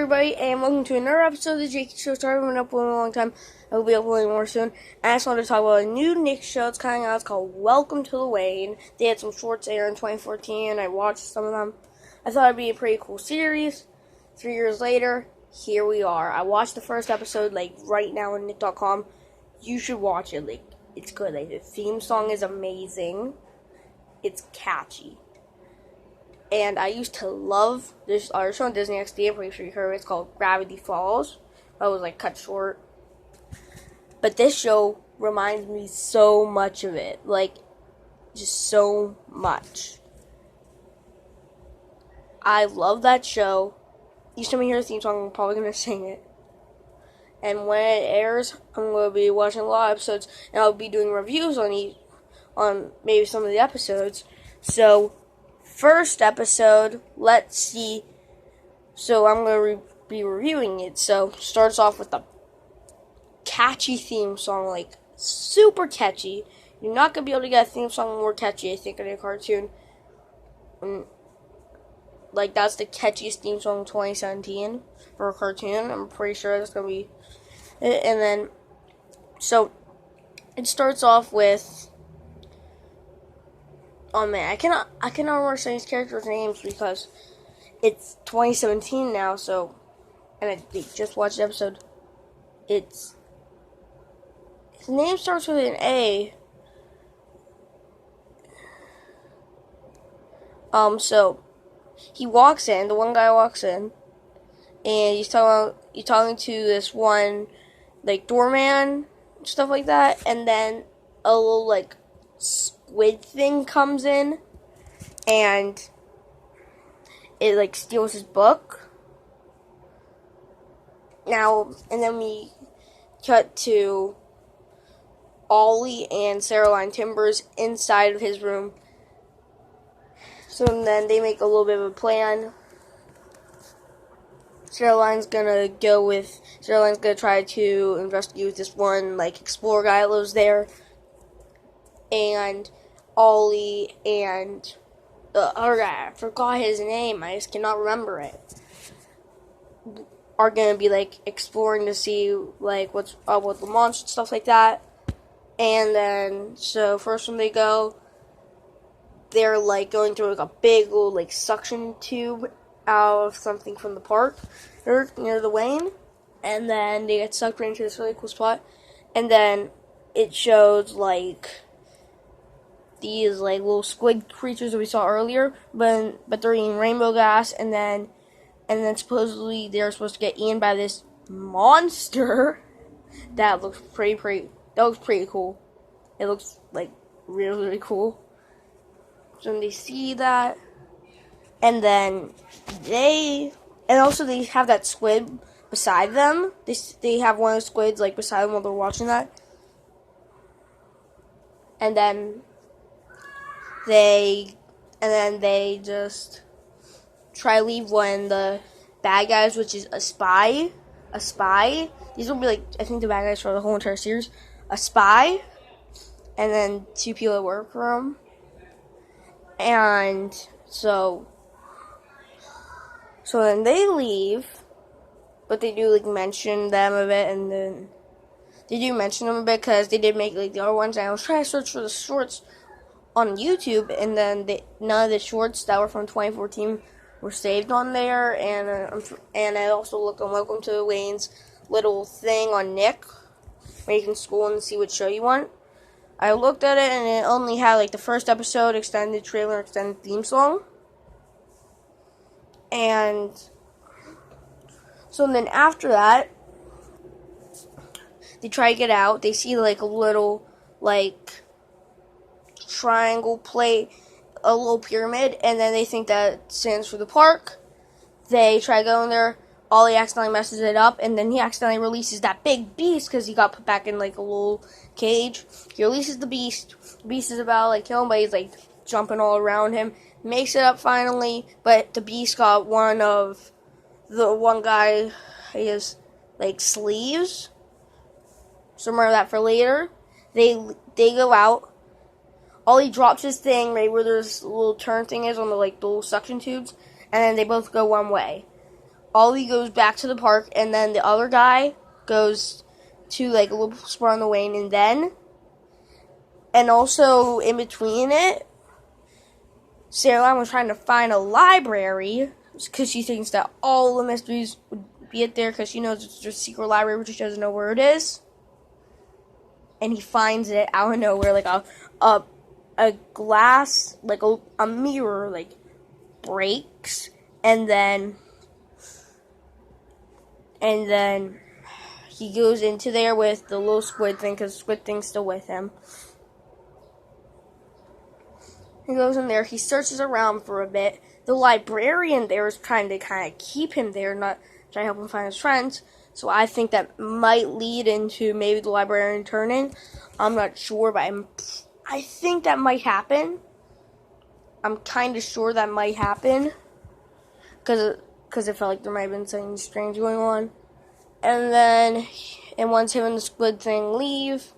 everybody, and welcome to another episode of the Jakey Show. Sorry I've been uploading a long time. I will be uploading more soon. And I just wanted to talk about a new Nick show that's coming out. It's called Welcome to the Wayne. They had some shorts there in 2014, and I watched some of them. I thought it'd be a pretty cool series. 3 years later, here we are. I watched the first episode, right now on Nick.com. You should watch it. It's good. The theme song is amazing. It's catchy. And I used to love this other show on Disney XD. I'm pretty sure you heard it. It's called Gravity Falls. That was cut short. But this show reminds me so much of it. Just so much. I love that show. Each time I hear the theme song, I'm probably going to sing it. And when it airs, I'm going to be watching a lot of episodes. And I'll be doing reviews on maybe some of the episodes. So, first episode, let's see. So I'm going to be reviewing it. So starts off with a catchy theme song, super catchy. You're not going to be able to get a theme song more catchy, I think, in a cartoon. That's the catchiest theme song in 2017 for a cartoon. I'm pretty sure that's going to be it. And then, so it starts off with, oh man, I cannot remember some of these characters' names because it's 2017 now, so, and I just watched the episode. His name starts with an A. So, he walks in, the one guy walks in, and he's talking to this one, doorman, stuff like that, and then a little, squid thing comes in, and it, steals his book. Now, and then we cut to Ollie and Caroline Timbers inside of his room. So then they make a little bit of a plan. Caroline's gonna try to investigate this one, explorer guy that lives there. And Ollie and the other guy, I forgot his name, I just cannot remember it, are gonna be exploring to see what's up with the monster, stuff like that. And then, so first when they go, they're going through a big little suction tube out of something from the park near the Wayne, and then they get sucked right into this really cool spot, and then it shows these little squid creatures that we saw earlier, but they're eating rainbow gas, and then supposedly they're supposed to get eaten by this monster that looks pretty cool. It looks really, really cool. So when they see that, and then they have that squid beside them. They have one of the squids beside them while they're watching that, and then they just try to leave when the bad guys, which is a spy. These will be I think the bad guys for the whole entire series. A spy, and then two people that work for him. And so then they leave, but they do mention them a bit, and then they do mention them a bit because they did make the other ones. And I was trying to search for the shorts on YouTube, and then none of the shorts that were from 2014 were saved on there. And I also looked on Welcome to Wayne's little thing on Nick, where you can scroll and see what show you want. I looked at it, and it only had the first episode, extended trailer, extended theme song. And so then after that, they try to get out. They see a little triangle plate, a little pyramid, and then they think that stands for the park. They try going there. Ollie accidentally messes it up, and then he accidentally releases that big beast because he got put back in a little cage. He releases the beast. The beast is about to kill him, but he's jumping all around him. Makes it up finally, but the beast got one of the one guy his sleeves. So remember that for later. They go out. Ollie drops his thing right where this little turn thing is on the little suction tubes, and then they both go one way. Ollie goes back to the park, and then the other guy goes to like a little spot on the way, and also in between it, Caroline was trying to find a library because she thinks that all the mysteries would be it there because she knows it's just a secret library, but she doesn't know where it is. And he finds it out of nowhere, like a glass, like a mirror, like breaks, and then he goes into there with the little squid thing because squid thing's still with him. He goes in there. He searches around for a bit. The librarian there is trying to kind of keep him there, not trying to help him find his friends. So I think that might lead into maybe the librarian turning. I'm not sure, but I think that might happen. I'm kind of sure that might happen because it felt like there might have been something strange going on. And once him and the squid thing leave,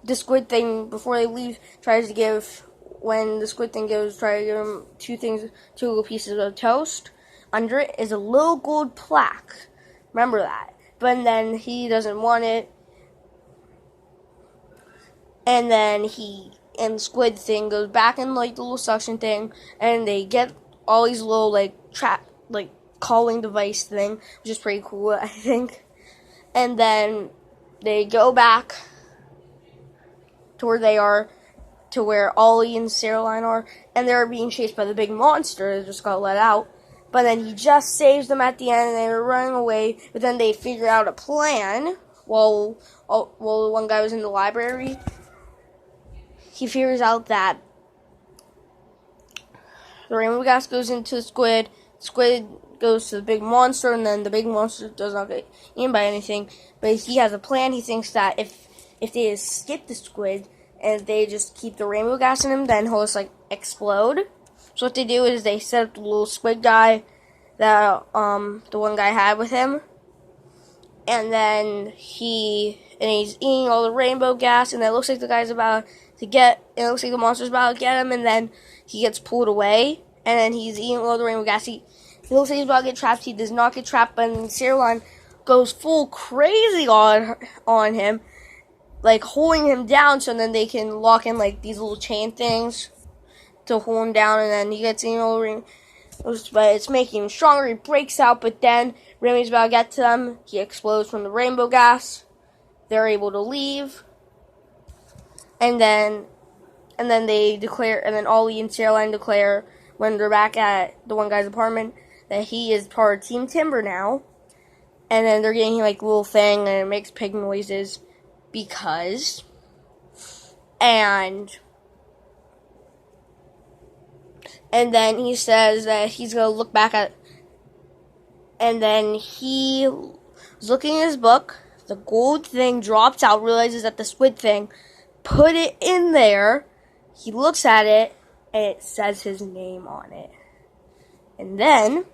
the squid thing, before they leave, tries to give him two little pieces of toast. Under it is a little gold plaque. Remember that. But then he doesn't want it. And then the squid thing goes back in like the little suction thing, and they get all these little like calling device thing, which is pretty cool, I think. And then they go back to where they are, to where Ollie and Caroline are, and they're being chased by the big monster that just got let out. But then he just saves them at the end, and they were running away. But then they figure out a plan while the one guy was in the library. He figures out that the rainbow gas goes into the squid goes to the big monster, and then the big monster does not get eaten by anything. But he has a plan. He thinks that if they just skip the squid and they just keep the rainbow gas in him, then he'll just like explode. So what they do is they set up the little squid guy that the one guy had with him, and then he's eating all the rainbow gas, and it looks like the guy's about to get. It looks like the monster's about to get him, and then he gets pulled away, and then he's eating all the rainbow gas. He looks like he's about to get trapped. He does not get trapped, but Caroline goes full crazy on him, like holding him down, so then they can lock in like these little chain things to hold him down, and then he gets eating all the rainbow. But it's making him stronger. He breaks out, but then Remy's about to get to them. He explodes from the rainbow gas. They're able to leave, and then they declare, and then Ollie and Caroline declare when they're back at the one guy's apartment that he is part of Team Timber now. And then they're getting like a little thing, and it makes pig noises because, and then he says that he's going to look back at, and then he was looking at his book, the gold thing drops out, realizes that the squid thing put it in there. He looks at it, and it says his name on it. And then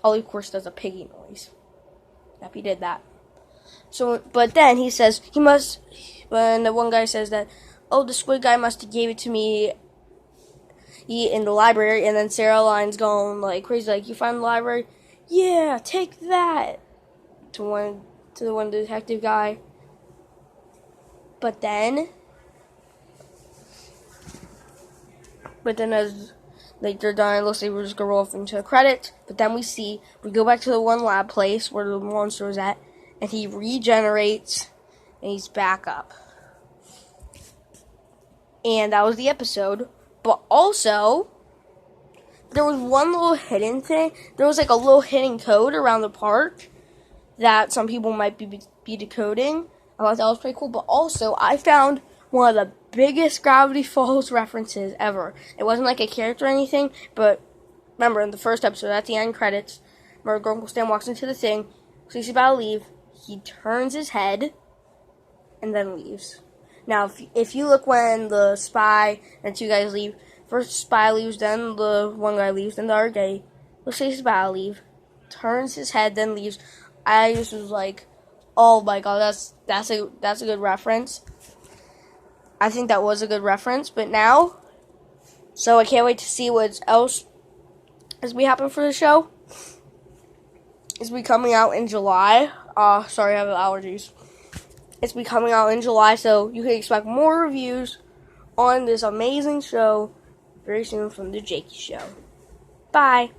Ollie, of course, does a piggy noise. Yep, he did that. So, but then he says, when the one guy says that, oh, the squid guy must have gave it to me in the library, and then Caroline's going like crazy, like, you find the library? Yeah, take that! To the one detective guy. But then as like they're done, it looks like we're just gonna roll off into the credits. But then we go back to the one lab place where the monster was at, and he regenerates, and he's back up. And that was the episode. But also, there was one little hidden thing. There was like a little hidden code around the park that some people might be decoding. I thought that was pretty cool. But also, I found one of the biggest Gravity Falls references ever. It wasn't like a character or anything, but remember in the first episode, at the end credits, where Uncle Stan walks into the thing, so he's about to leave, he turns his head, and then leaves. Now, if you look when the spy and two guys leave, first the spy leaves, then the one guy leaves, then the other guy looks like he's about to leave, turns his head, then leaves. I just was like, oh my god, that's a good reference. I think that was a good reference, but now, so I can't wait to see what else as we happen for the show. It's be coming out in July. Sorry, I have allergies. It's be coming out in July, so you can expect more reviews on this amazing show very soon from The Jakey Show. Bye.